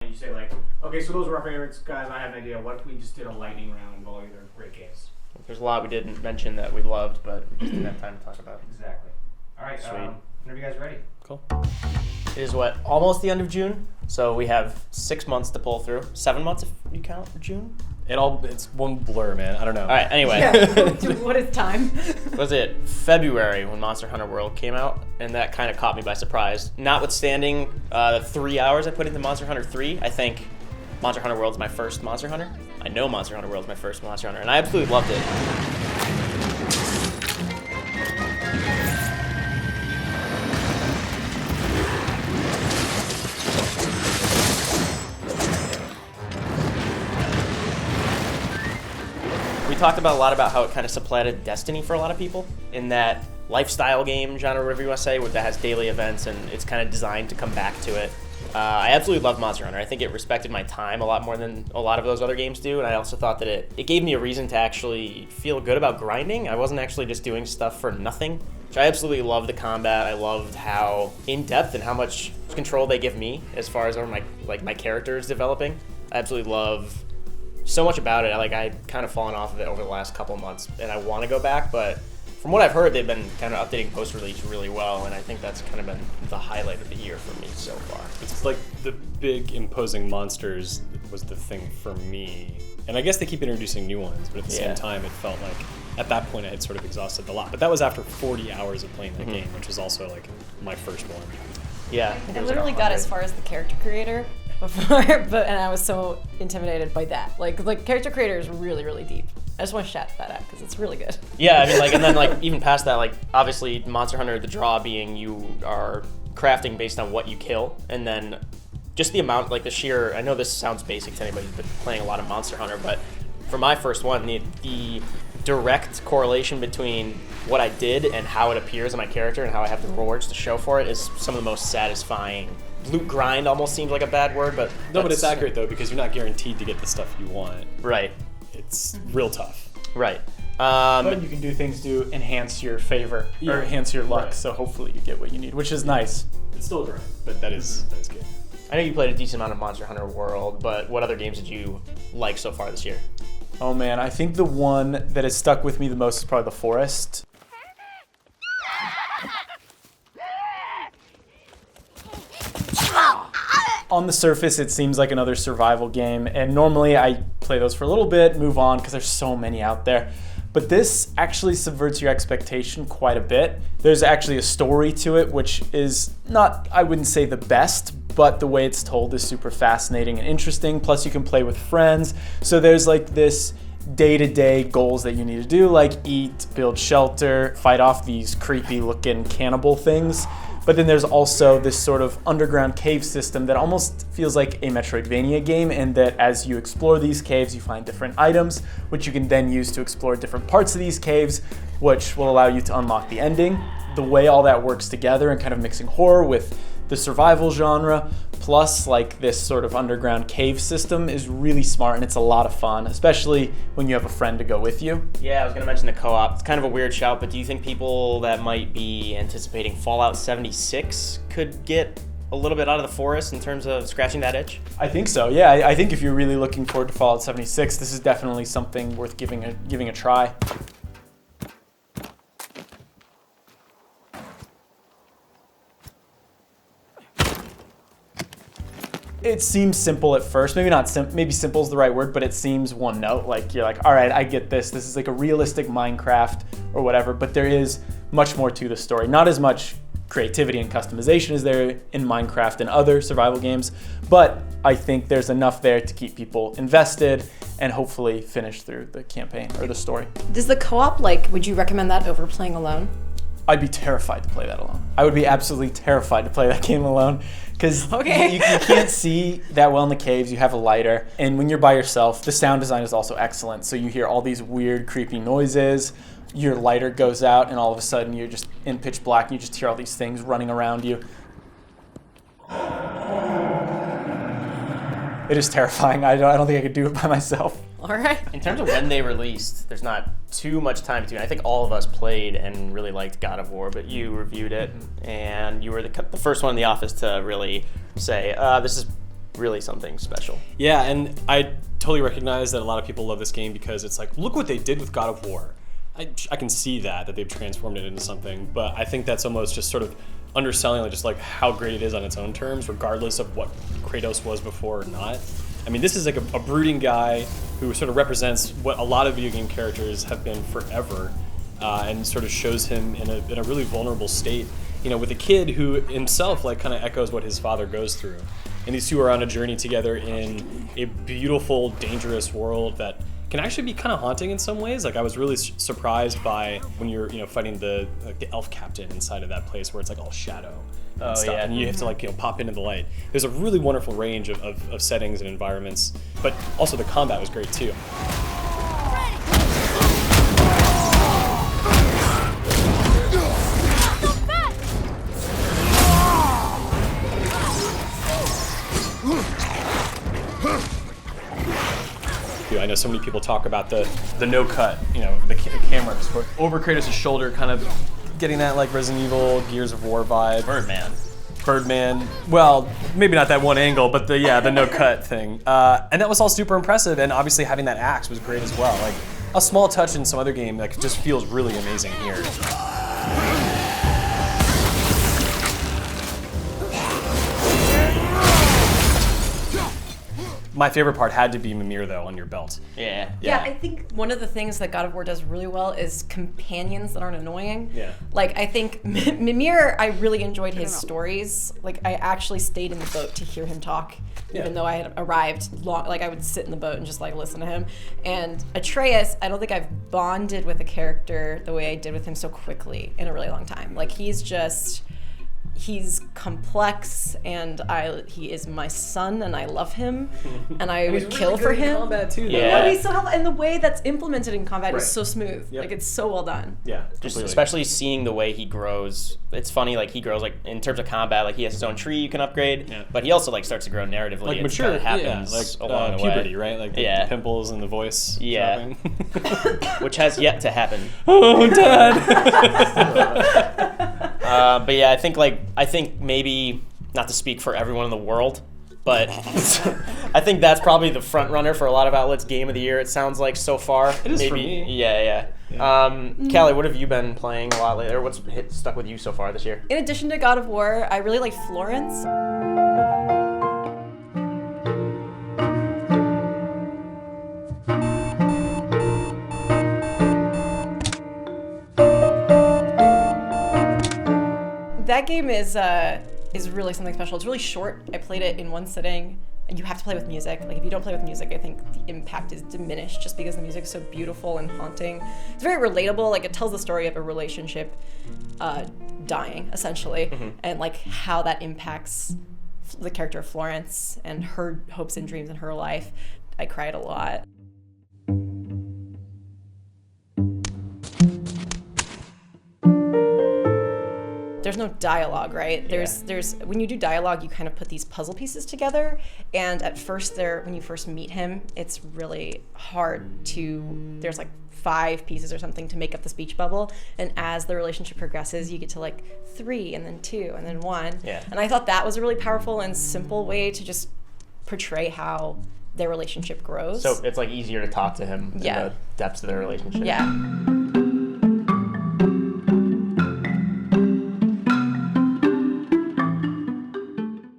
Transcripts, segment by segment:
you say like, okay, so those were our favorites, guys. I have an idea. What if we just did a lightning round of all your great games? There's a lot we didn't mention that we loved, but we just didn't have time to talk about. Exactly. All right. Sweet. Whenever you guys are ready. Cool. It is almost the end of June, so we have 6 months to pull through. 7 months if you count June. It's one blur, man. I don't know. All right. Anyway. Yeah. What is time? Was it February when Monster Hunter World came out, and that kind of caught me by surprise. Notwithstanding the 3 hours I put into Monster Hunter 3, I think Monster Hunter World is my first Monster Hunter. I know Monster Hunter World is my first Monster Hunter, and I absolutely loved it. We talked a lot about how it kind of supplanted Destiny for a lot of people in that lifestyle game genre, whatever you want to say, that has daily events and it's kind of designed to come back to it. I absolutely love Monster Hunter. I think it respected my time a lot more than a lot of those other games do, and I also thought that it gave me a reason to actually feel good about grinding. I wasn't actually just doing stuff for nothing, which I absolutely loved the combat. I loved how in-depth and how much control they give me as far as my character is developing. I absolutely love so much about it. I kind of fallen off of it over the last couple of months, and I want to go back, but from what I've heard, they've been kind of updating post-release really well, and I think that's kind of been the highlight of the year for me so far. It's like the big imposing monsters was the thing for me. And I guess they keep introducing new ones, but at the same time, it felt like at that point I had sort of exhausted the lot. But that was after 40 hours of playing that game, which was also like my first one. Yeah. I literally got as far as the character creator before, and I was so intimidated by that. Like character creator is really, really deep. I just want to shout that out because it's really good. Yeah, I mean, and then even past that, obviously Monster Hunter, the draw being you are crafting based on what you kill, and then just the amount, the sheer, I know this sounds basic to anybody who's been playing a lot of Monster Hunter, but for my first one, the direct correlation between what I did and how it appears in my character and how I have the rewards to show for it is some of the most satisfying. Loot grind almost seems like a bad word, but no, but it's accurate though, because you're not guaranteed to get the stuff you want. Right. It's real tough. Right. But you can do things to enhance your favor or enhance your luck, so hopefully you get what you need, which is nice. It's still a grind, but that is good. I know you played a decent amount of Monster Hunter World, but what other games did you like so far this year? Oh man, I think the one that has stuck with me the most is probably The Forest. On the surface, it seems like another survival game, and normally I play those for a little bit, move on, because there's so many out there. But this actually subverts your expectation quite a bit. There's actually a story to it, which is not, I wouldn't say the best, but the way it's told is super fascinating and interesting. Plus you can play with friends. So there's this day-to-day goals that you need to do, like eat, build shelter, fight off these creepy looking cannibal things. But then there's also this sort of underground cave system that almost feels like a Metroidvania game, in that as you explore these caves, you find different items, which you can then use to explore different parts of these caves, which will allow you to unlock the ending. The way all that works together and kind of mixing horror with the survival genre, plus this sort of underground cave system is really smart, and it's a lot of fun, especially when you have a friend to go with you. Yeah, I was going to mention the co-op. It's kind of a weird shout, but do you think people that might be anticipating Fallout 76 could get a little bit out of The Forest in terms of scratching that itch? I think so, yeah. I think if you're really looking forward to Fallout 76, this is definitely something worth giving a try. It seems simple at first, maybe not maybe simple is the right word, but it seems one note. You're all right, I get this. This is a realistic Minecraft or whatever, but there is much more to the story. Not as much creativity and customization as there in Minecraft and other survival games, but I think there's enough there to keep people invested and hopefully finish through the campaign or the story. Does the co-op, would you recommend that over playing alone? I'd be terrified to play that alone. I would be absolutely terrified to play that game alone, because you can't see that well in the caves. You have a lighter, and when you're by yourself, the sound design is also excellent. So you hear all these weird, creepy noises. Your lighter goes out, and all of a sudden you're just in pitch black, and you just hear all these things running around you. It is terrifying. I don't think I could do it by myself. All right. In terms of when they released, there's not too much time between. I think all of us played and really liked God of War, but you reviewed it, and you were the first one in the office to really say, this is really something special. Yeah, and I totally recognize that a lot of people love this game because it's like, look what they did with God of War. I can see that they've transformed it into something, but I think that's almost just sort of underselling just like how great it is on its own terms, regardless of what Kratos was before or not. I mean, this is like a brooding guy who sort of represents what a lot of video game characters have been forever, and sort of shows him in a really vulnerable state, you know, with a kid who himself like kind of echoes what his father goes through. And these two are on a journey together in a beautiful, dangerous world that can actually be kind of haunting in some ways. Like I was really surprised by when you're, you know, fighting the elf captain inside of that place where it's like all shadow and stuff, and you have to like, you know, pop into the light. There's a really wonderful range of settings and environments, but also the combat was great too. I know so many people talk about the no cut, you know, the camera over Kratos' shoulder, kind of getting that like Resident Evil, Gears of War vibe. Birdman. Well, maybe not that one angle, but the no cut thing. And that was all super impressive, and obviously having that axe was great as well. Like a small touch in some other game that just feels really amazing here. My favorite part had to be Mimir, though, on your belt. Yeah. Yeah, I think one of the things that God of War does really well is companions that aren't annoying. Yeah. Like, I think Mimir, I really enjoyed his stories. Like, I actually stayed in the boat to hear him talk, even though I had arrived long. Like, I would sit in the boat and just, like, listen to him. And Atreus, I don't think I've bonded with a character the way I did with him so quickly in a really long time. Like, he's complex, and he is my son, and I love him, and I would kill for him. Combat too, Yeah, he's so helpful, and the way that's implemented in combat is so smooth. Yep. Like, it's so well done. Yeah, Just completely. especially seeing the way he grows. It's funny, like he grows like in terms of combat, like he has his own tree you can upgrade, but he also like starts to grow narratively. like It mature, kinda happens like along the puberty, way. right? Like the pimples and the voice. Yeah. dropping. Which has yet to happen. Oh, Dad. But yeah, I think maybe, not to speak for everyone in the world, but I think that's probably the front runner for a lot of outlets' game of the year. It sounds like so far. It is maybe, for me. Yeah. Callie, what have you been playing a lot lately? Or what's stuck with you so far this year? In addition to God of War, I really like Florence. That game is really something special. It's really short. I played it in one sitting, and you have to play with music. Like, if you don't play with music, I think the impact is diminished just because the music is so beautiful and haunting. It's very relatable. Like, it tells the story of a relationship dying, essentially, and like how that impacts the character of Florence and her hopes and dreams in her life. I cried a lot. There's no dialogue, right? There's when you do dialogue, you kind of put these puzzle pieces together, and at first when you first meet him, it's really hard there's like 5 pieces or something to make up the speech bubble, and as the relationship progresses, you get to like 3 and then 2 and then 1. And I thought that was a really powerful and simple way to just portray how their relationship grows. So it's like easier to talk to him in the depths of their relationship. Yeah.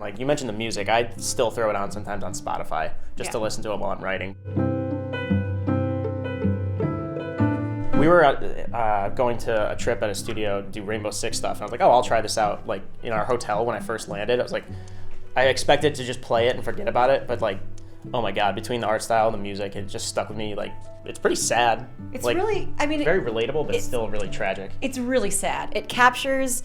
Like you mentioned the music, I still throw it on sometimes on Spotify just to listen to it while I'm writing. We were going to a trip at a studio to do Rainbow Six stuff, and I was like, oh, I'll try this out. Like in our hotel when I first landed, I was like, I expected to just play it and forget about it, but like, oh my god, between the art style and the music, it just stuck with me. Like, it's pretty sad. It's like, really, I mean, very relatable, but it's still really tragic. It's really sad. It captures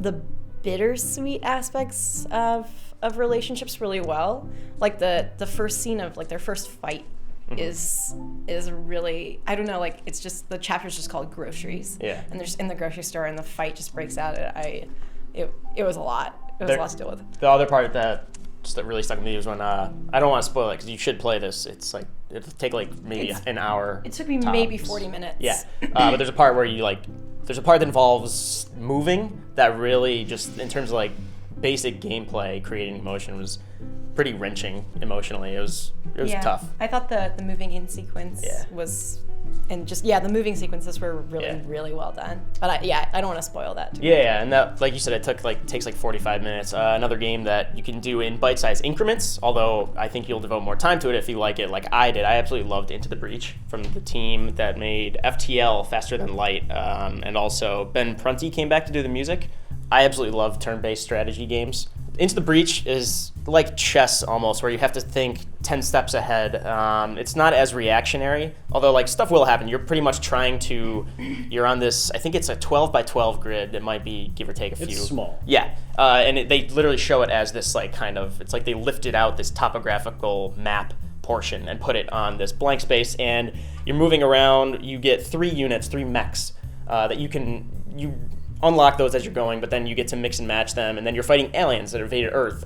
the bittersweet aspects of relationships really well. Like the first scene of like their first fight is really, I don't know, like it's just, the chapter's just called Groceries. Yeah. And they're just in the grocery store and the fight just breaks out. It was a lot. It was a lot to deal with. The other part that really stuck with me was when I don't want to spoil it because you should play this. It's like it'll take like maybe an hour. It took me tops. maybe 40 minutes. Yeah, but there's a part where there's a part that involves moving that really just in terms of like basic gameplay creating emotion was pretty wrenching emotionally. It was tough. I thought the moving in sequence was, and just the moving sequences were really well done. But I don't want to spoil that. Yeah, and that, like you said, it takes like 45 minutes. Another game that you can do in bite-sized increments, although I think you'll devote more time to it if you like it like I did. I absolutely loved Into the Breach from the team that made FTL, Faster Than Light, and also Ben Prunty came back to do the music. I absolutely love turn-based strategy games. Into the Breach is like chess almost, where you have to think 10 steps ahead. It's not as reactionary, although like stuff will happen. You're pretty much you're on this, I think it's a 12 by 12 grid. It might be give or take a few. It's small. Yeah, and they literally show it as this like it's like they lifted out this topographical map portion and put it on this blank space, and you're moving around. You get 3 units, 3 mechs that you unlock those as you're going, but then you get to mix and match them, and then you're fighting aliens that invaded Earth,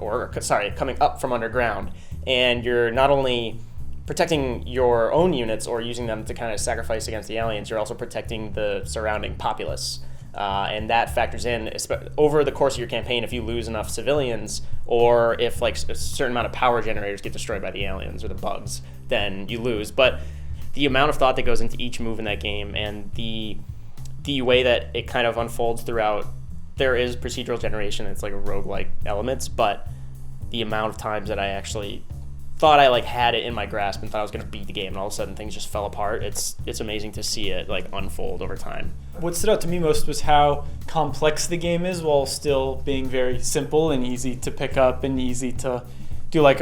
coming up from underground, and you're not only protecting your own units or using them to kind of sacrifice against the aliens, you're also protecting the surrounding populace, and that factors in over the course of your campaign. If you lose enough civilians, or if like a certain amount of power generators get destroyed by the aliens or the bugs, then you lose. But the amount of thought that goes into each move in that game, and the way that it kind of unfolds throughout, there is procedural generation. It's like a roguelike elements, but the amount of times that I actually thought I like had it in my grasp and thought I was going to beat the game, and all of a sudden things just fell apart. It's amazing to see it like unfold over time. What stood out to me most was how complex the game is while still being very simple and easy to pick up and easy to do, like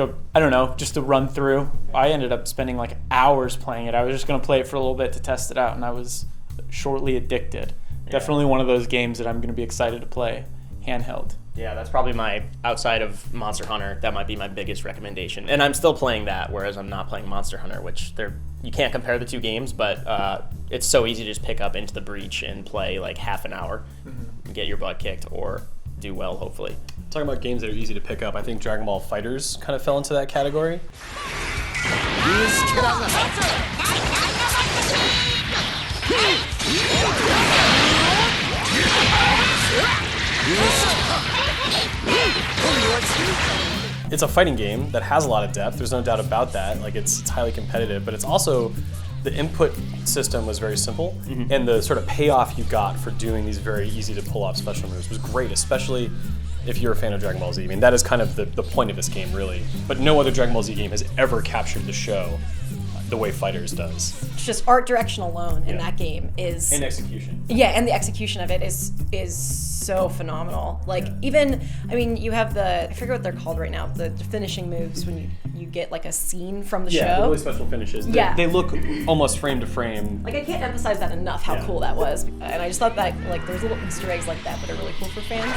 just a run through. I ended up spending like hours playing it. I was just going to play it for a little bit to test it out, and I was shortly addicted. Definitely one of those games that I'm going to be excited to play handheld. Yeah, that's probably outside of Monster Hunter, that might be my biggest recommendation. And I'm still playing that, whereas I'm not playing Monster Hunter, which you can't compare the two games, but it's so easy to just pick up Into the Breach and play like half an hour and get your butt kicked or do well, hopefully. Talking about games that are easy to pick up, I think Dragon Ball FIGHTERZ kind of fell into that category. It's a fighting game that has a lot of depth. There's no doubt about that. Like it's highly competitive, but it's also the input system was very simple, and the sort of payoff you got for doing these very easy to pull off special moves was great, especially if you're a fan of Dragon Ball Z. I mean, that is kind of the point of this game, really. But no other Dragon Ball Z game has ever captured the show the way FIGHTERZ does. It's just art direction alone in that game is... And execution. Yeah, and the execution of it is so phenomenal. Like, even, I mean, you have I forget what they're called right now, the finishing moves when you get like a scene from the show. Yeah, really special finishes. They look almost frame to frame. Like, I can't emphasize that enough, how cool that was. And I just thought that, like, there's little Easter eggs like that are really cool for fans.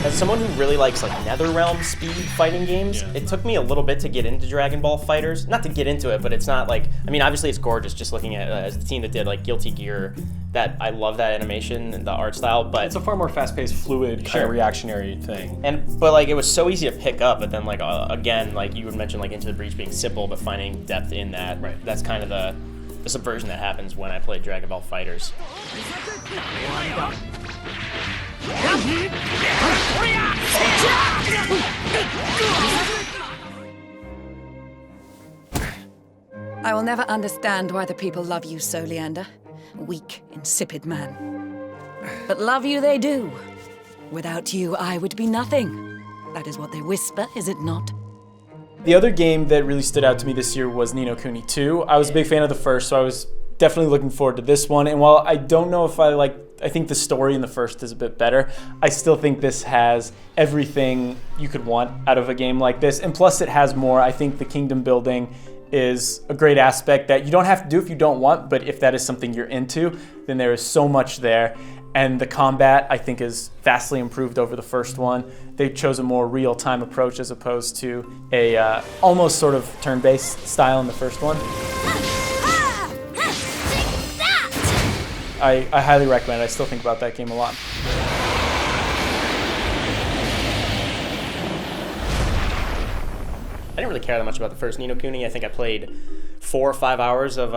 As someone who really likes like NetherRealm speed fighting games, it took me a little bit to get into Dragon Ball FIGHTERZ. Not to get into it, but it's not like, I mean, obviously it's gorgeous just looking at as the team that did like Guilty Gear, that I love that animation and the art style, but it's a far more fast-paced, fluid, kind of reactionary thing. But like it was so easy to pick up, but then like again, like you would mention like Into the Breach being simple, but finding depth in that. Right. That's kind of the subversion that happens when I play Dragon Ball FIGHTERZ. I will never understand why the people love you so, Leander. Weak, insipid man. But love you they do. Without you, I would be nothing. That is what they whisper, is it not? The other game that really stood out to me this year was Ni no Kuni 2. I was a big fan of the first, so I was definitely looking forward to this one. And while I don't know if I think the story in the first is a bit better, I still think this has everything you could want out of a game like this. And plus it has more. I think the kingdom building is a great aspect that you don't have to do if you don't want, but if that is something you're into, then there is so much there. And the combat, I think, is vastly improved over the first one. They chose a more real-time approach as opposed to a almost sort of turn-based style in the first one. I highly recommend it. I still think about that game a lot. I didn't really care that much about the first Ni no Kuni. I think I played 4 or 5 hours of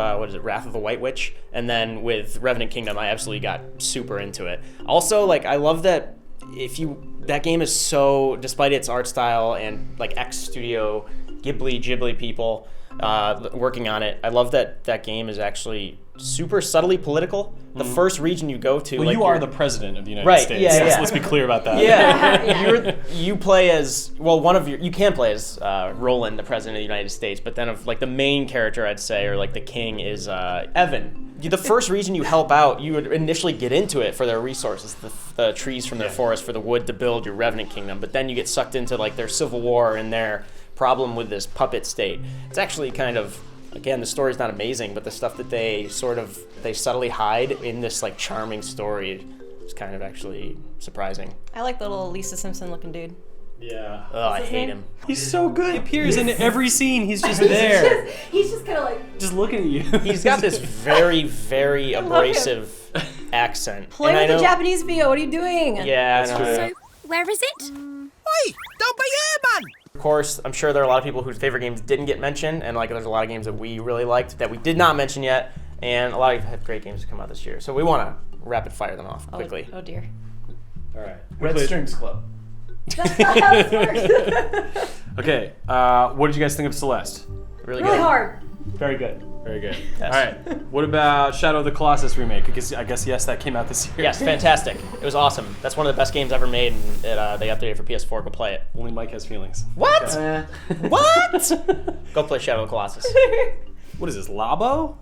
Wrath of the White Witch, and then with Revenant Kingdom, I absolutely got super into it. Also, like, I love that that game is so, despite its art style and like ex-studio Ghibli people working on it, I love that that game is actually super subtly political. The first region you go to, well, like, you are the president of the United Right, States. yeah, yeah. Let's be clear about that. Yeah, you play as, well, you can play as Roland, the president of the United States, but then of like the main character, I'd say, or like the king, is Evan. The first region you help out, you would initially get into it for their resources, the trees from their forest, for the wood to build your Revenant Kingdom, but then you get sucked into like their civil war and their problem with this puppet state. It's actually kind of, again, the story's not amazing, but the stuff that they subtly hide in this like charming story is kind of actually surprising. I like the little Lisa Simpson looking dude. Yeah. Oh, I hate him. He's so good. He appears in every scene. He's just there. He's just kind of like just looking at you. He's got this very, very abrasive accent. play And with I the know- Japanese VO. What are you doing? Yeah, I know. So, where is it? Oi, don't be here, man! Of course, I'm sure there are a lot of people whose favorite games didn't get mentioned, and like there's a lot of games that we really liked that we did not mention yet, and a lot of have great games to come out this year. So we want to rapid fire them off quickly. Oh dear. All right. Red Strings Club. That's not how this works. Okay. What did you guys think of Celeste? Really Really good. hard. Very good. Very good. Yes. All right. What about Shadow of the Colossus remake? I guess yes, that came out this year. Yes, fantastic. It was awesome. That's one of the best games ever made, and they updated it for PS4. Go play it. Only Mike has feelings. What? Eh. What? Go play Shadow of the Colossus. What is this, Labo?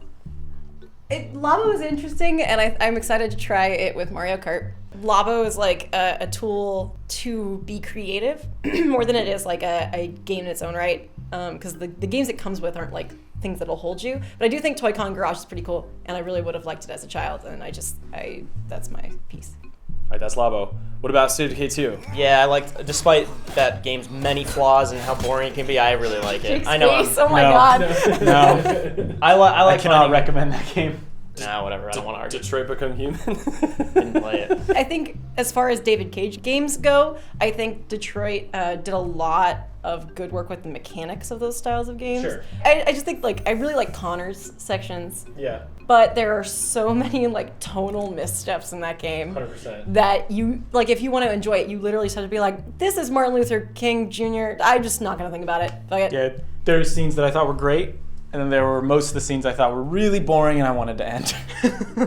Labo is interesting, and I'm excited to try it with Mario Kart. Labo is like a tool to be creative more than it is like a game in its own right. Because the games it comes with aren't like things that'll hold you. But I do think Toy Con Garage is pretty cool, and I really would have liked it as a child. And that's my piece. All right, that's Labo. What about State of Decay 2? Yeah, I liked, despite that game's many flaws and how boring it can be, I really like it. I know. Face, oh my No. god. No, I I like cannot finding- recommend that game. Nah, whatever. I don't want to argue. Detroit Become Human? Didn't play it. I think as far as David Cage games go, I think Detroit did a lot of good work with the mechanics of those styles of games. Sure. I just think I really like Connor's sections, Yeah, but there are so many like tonal missteps in that game 100%. that you if you want to enjoy it, you literally just have to be like, this is Martin Luther King Jr. I'm just not gonna think about it. Yeah, there's scenes that I thought were great, and then there were most of the scenes I thought were really boring, and I wanted to end.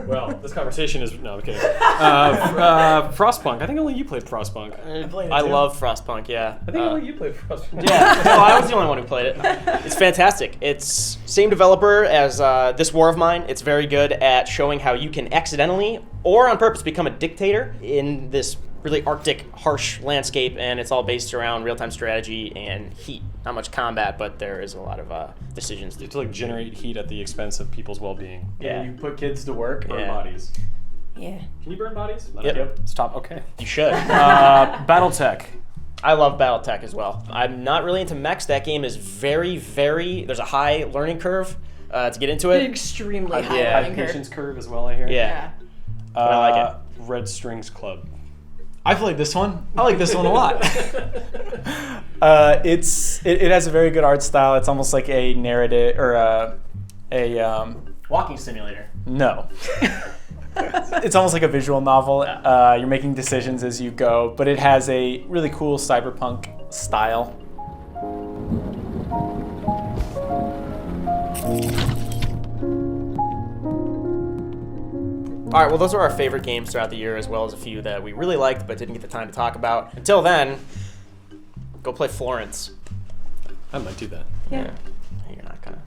Well, this conversation is... No, I'm kidding. Frostpunk. I think only you played Frostpunk. I love Frostpunk, yeah. I think only you played Frostpunk. Yeah, no, I was the only one who played it. It's fantastic. It's same developer as This War of Mine. It's very good at showing how you can accidentally or on purpose become a dictator in this really arctic, harsh landscape, and it's all based around real-time strategy and heat. Not much combat, but there is a lot of decisions. You have to like generate heat at the expense of people's well-being. Yeah. You put kids to work. Burn Yeah. bodies. Yeah. Can you burn bodies? Yep. Stop. Okay. You should. BattleTech. I love BattleTech as well. I'm not really into mechs. That game is very, very... There's a high learning curve to get into it. Extremely high yeah. learning curve. Patience curve as well, I hear. Yeah. I like it. Red Strings Club. I played this one. I like this one a lot. It has a very good art style. It's almost like a narrative or a Walking simulator. no. It's almost like a visual novel. You're making decisions as you go, but it has a really cool cyberpunk style. All right, well, those are our favorite games throughout the year, as well as a few that we really liked but didn't get the time to talk about. Until then, go play Florence. I might do that. Yeah. You're not gonna.